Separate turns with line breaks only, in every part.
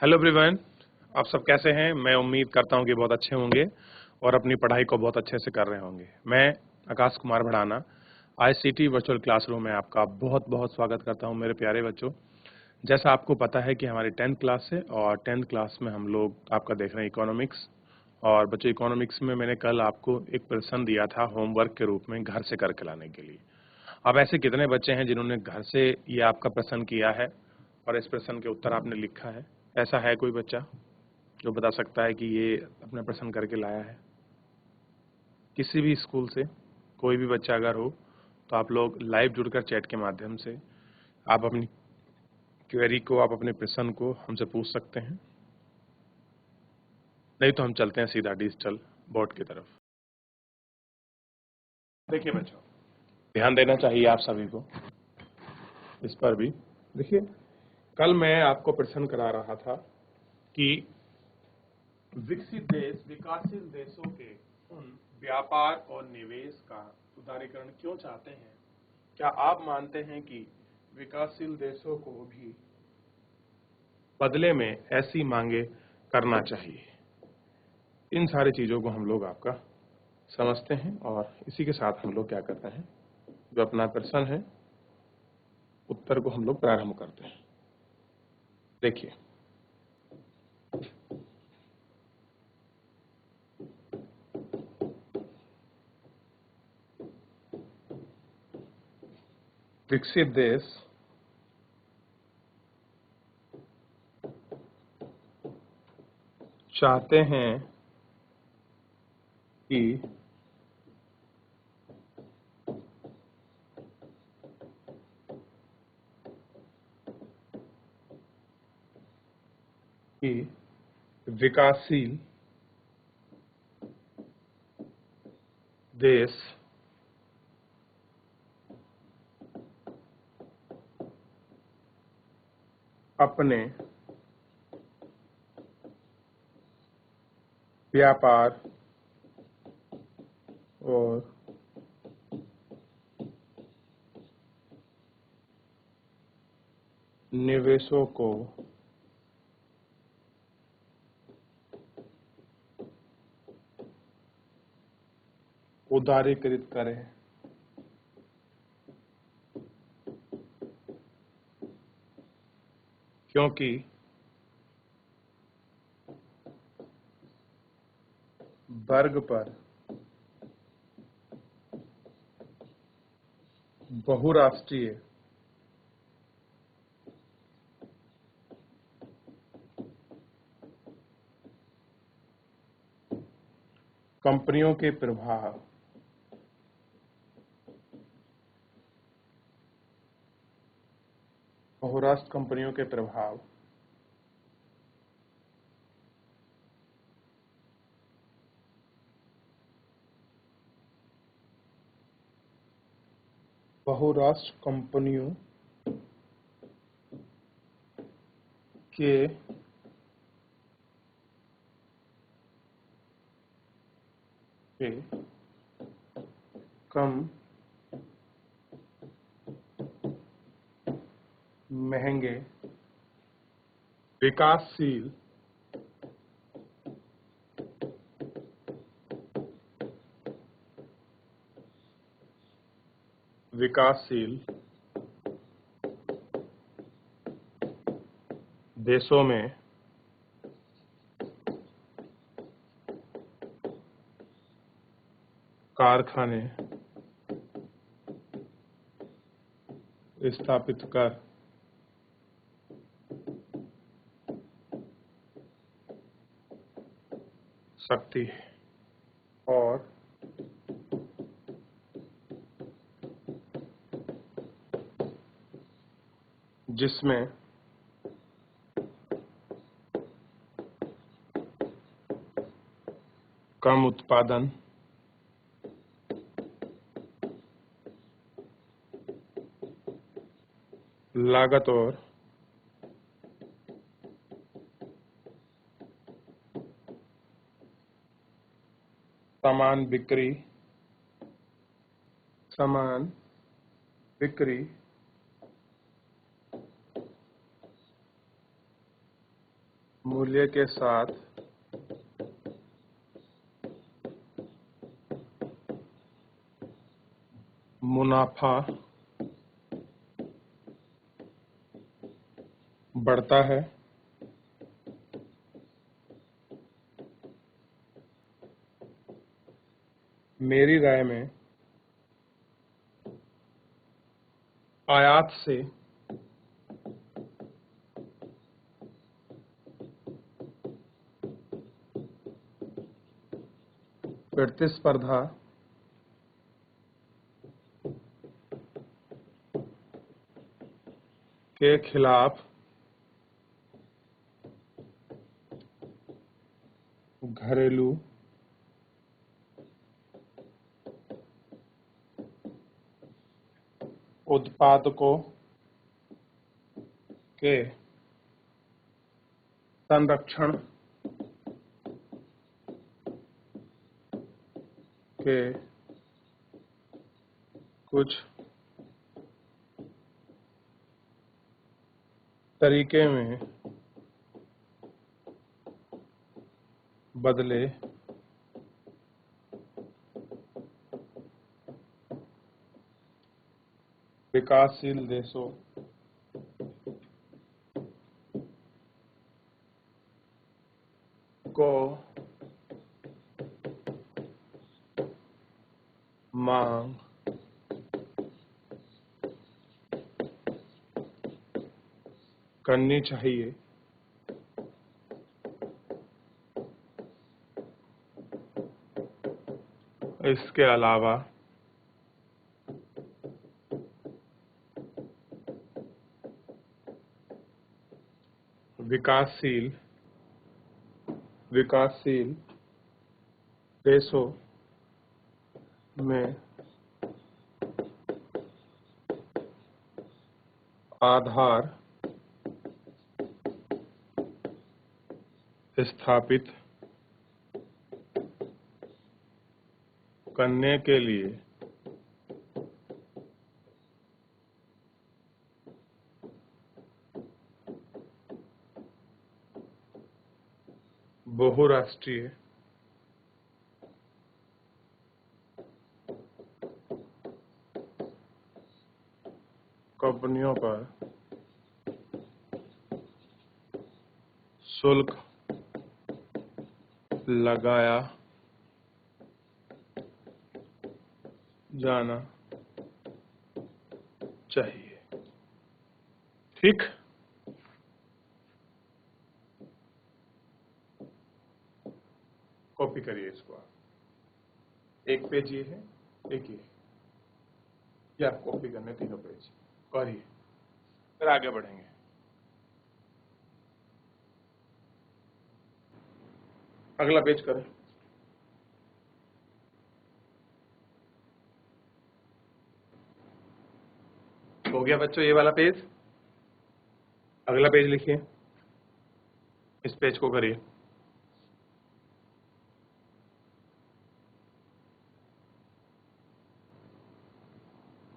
Hello everyone, आप सब कैसे हैं? मैं उम्मीद करता हूं कि बहुत अच्छे होंगे और अपनी पढ़ाई को बहुत अच्छे से कर रहे होंगे। मैं Akash Kumar Bhadana ICT virtual classroom में आपका बहुत बहुत स्वागत करता हूं मेरे प्यारे बच्चों। जैसा आपको पता है कि हमारी 10th क्लास है और 10th क्लास में हम लोग आपका देख रहे हैं इकोनॉमिक्स। और बच्चों, इकोनॉमिक्स में मैंने कल आपको एक प्रश्न दिया था होमवर्क के रूप में घर से करके लाने के लिए। अब ऐसे कितने बच्चे हैं जिन्होंने घर से ये आपका प्रश्न किया है और इस प्रश्न के उत्तर आपने लिखा है? ऐसा है कोई बच्चा जो बता सकता है कि ये अपना प्रश्न करके लाया है? किसी भी स्कूल से कोई भी बच्चा अगर हो तो आप लोग लाइव जुड़कर चैट के माध्यम से आप अपनी क्वेरी को, आप अपने प्रश्न को हमसे पूछ सकते हैं। नहीं तो हम चलते हैं सीधा डिजिटल बोर्ड की तरफ। देखिए बच्चों, ध्यान देना चाहिए आप सभी को इस पर भी। देखिए, कल मैं आपको प्रश्न करा रहा था कि विकसित देश विकासशील देशों के उन व्यापार और निवेश का उदारीकरण क्यों चाहते हैं? क्या आप मानते हैं कि विकासशील देशों को भी बदले में ऐसी मांगे करना चाहिए? इन सारी चीजों को हम लोग आपका समझते हैं और इसी के साथ हम लोग क्या करते हैं, जो अपना प्रश्न है उत्तर को हम लोग प्रारंभ करते हैं। देखिए, विकसित देश चाहते हैं कि विकासशील देश अपने व्यापार और निवेशों को उदारीकृत करें, क्योंकि वर्ग पर बहुराष्ट्रीय कंपनियों के प्रभाव बहुराष्ट्र कंपनियों के प्रभाव बहुराष्ट्र कंपनियों के कम महंगे विकासशील विकासशील देशों में कारखाने स्थापित कर सकती है और जिसमें कम उत्पादन, लागत और समान बिक्री मूल्य के साथ मुनाफा बढ़ता है। मेरी राय में आयात से प्रतिस्पर्धा के खिलाफ घरेलू उत्पादकों के संरक्षण के कुछ तरीके में बदले विकासशील देशों को मांग करनी चाहिए। इसके अलावा विकासशील देशों में आधार स्थापित करने के लिए बहुराष्ट्रीय कंपनियों पर शुल्क लगाया जाना चाहिए। ठीक, कॉपी करिए इसको आप। एक पेज ये है, एक ये, या कॉपी करने तीनों पेज करिए, फिर आगे बढ़ेंगे। अगला पेज करें। हो गया बच्चों ये वाला पेज। अगला पेज लिखिए, इस पेज को करिए।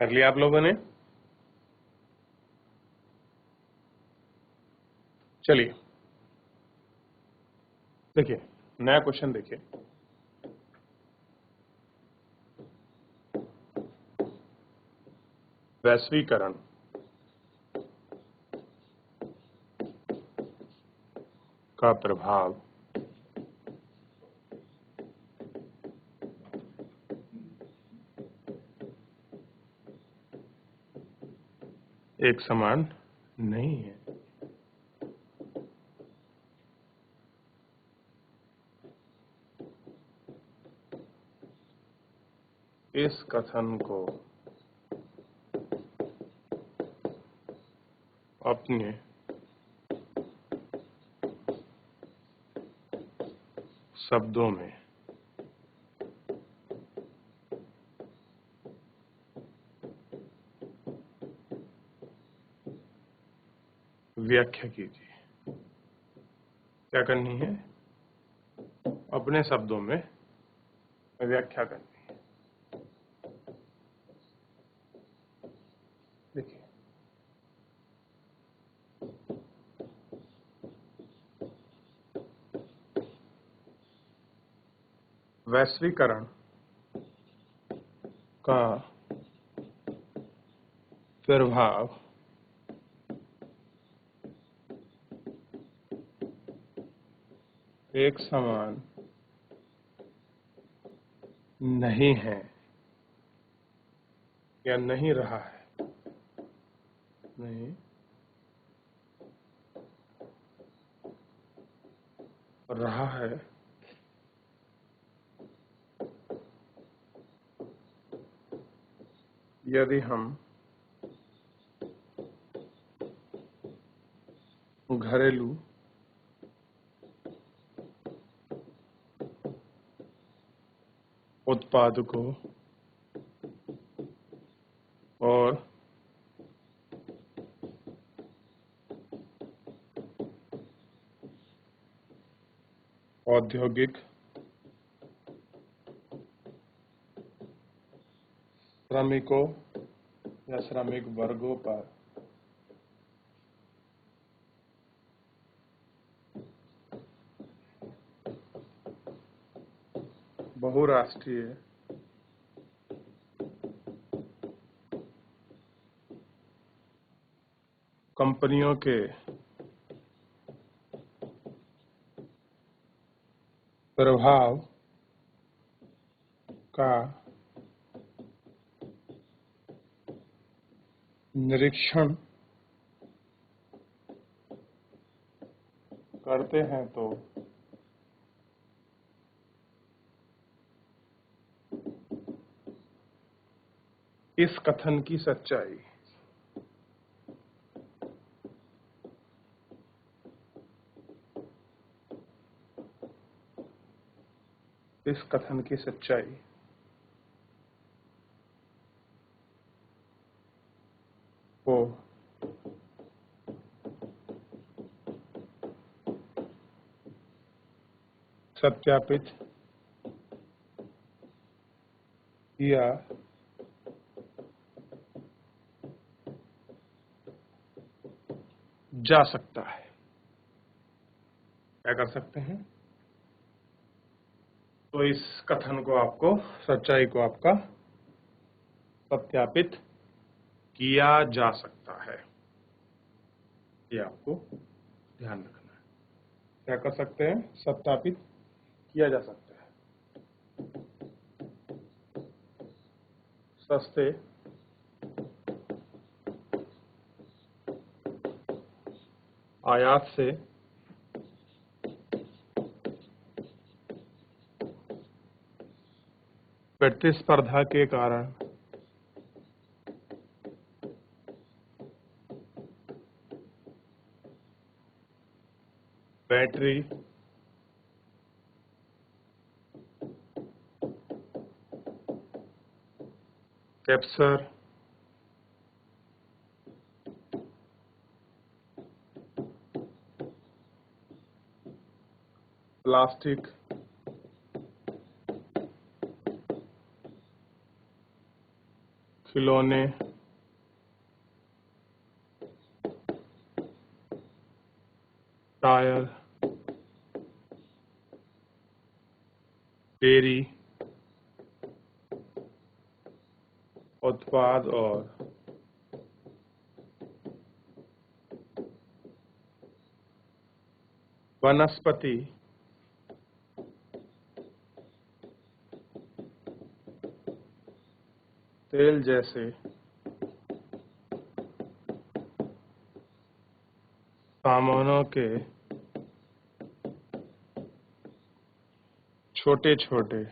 कर लिया आप लोगों ने? चलिए देखिए, नया क्वेश्चन देखिए। वैश्वीकरण का प्रभाव एक समान नहीं है। इस कथन को अपने शब्दों में व्याख्या कीजिए। क्या करनी है? अपने शब्दों में व्याख्या करनी है। देखिए, वैश्वीकरण का प्रभाव एक समान नहीं है या नहीं रहा है, नहीं रहा है। यदि हम घरेलू उत्पादकों और औद्योगिक श्रमिकों या श्रमिक वर्गों पर बहुराष्ट्रीय कंपनियों के प्रभाव का निरीक्षण करते हैं तो इस कथन की सच्चाई को सत्यापित किया जा सकता है। क्या कर सकते हैं? तो इस कथन को आपको, सच्चाई को आपका सत्यापित किया जा सकता है, ये आपको ध्यान रखना है। क्या कर सकते हैं? सत्यापित किया जा सकता है। सस्ते आयात से प्रतिस्पर्धा के कारण बैटरी कैप्चर प्लास्टिक खिलौने टायर डेयरी उत्पाद और वनस्पति तेल जैसे सामानों के छोटे छोटे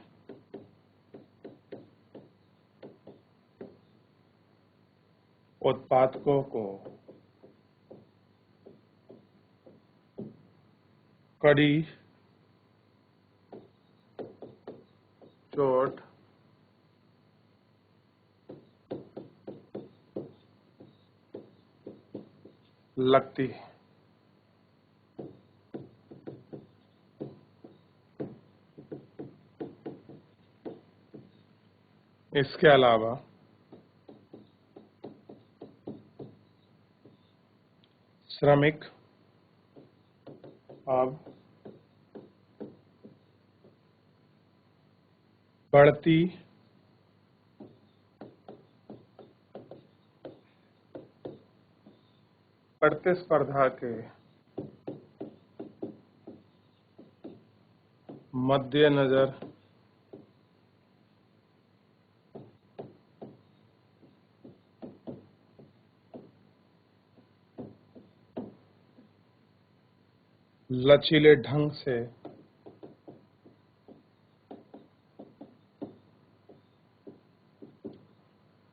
उत्पादकों को कड़ी चोट लगती है। इसके अलावा श्रमिक अब बढ़ती प्रतिस्पर्धा के मद्देनजर लचीले ढंग से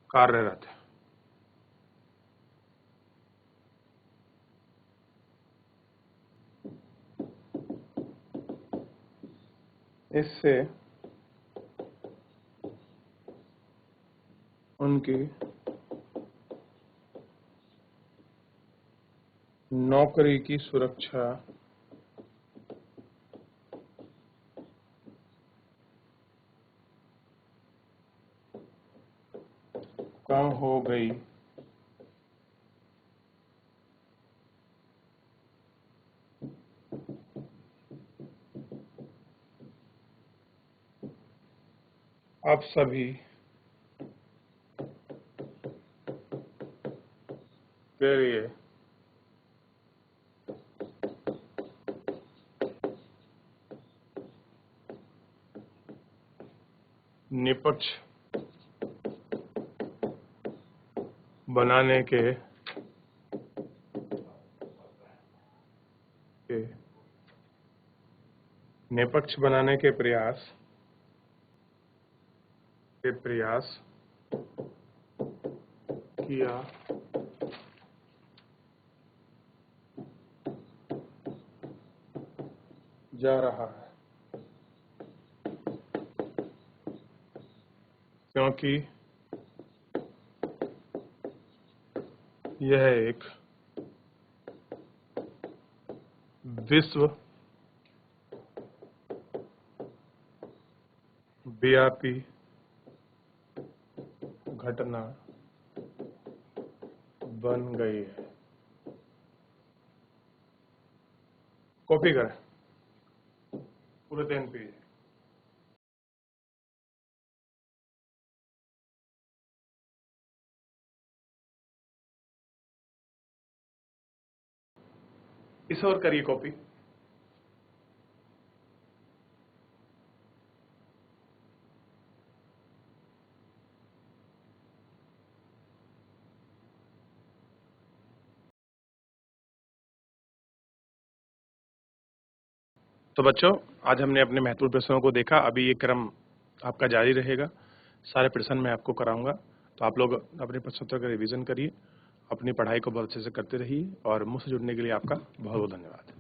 कार्यरत है। इससे उनकी नौकरी की सुरक्षा कम हो गई अब सभी के लिए निष्पक्ष बनाने के निष्पक्ष बनाने के प्रयास किया जा रहा है, क्योंकि यह एक विश्व व्यापी घटना बन गई है। कॉपी करें, पूरे 3 पेज। इस और करिए कॉपी। तो बच्चों, आज हमने अपने महत्वपूर्ण प्रश्नों को देखा। अभी ये क्रम आपका जारी रहेगा। सारे प्रश्न मैं आपको कराऊंगा, तो आप लोग अपने प्रश्नोत्तर का रिवीजन करिए, अपनी पढ़ाई को बहुत अच्छे से करते रहिए, और मुझसे जुड़ने के लिए आपका बहुत बहुत धन्यवाद।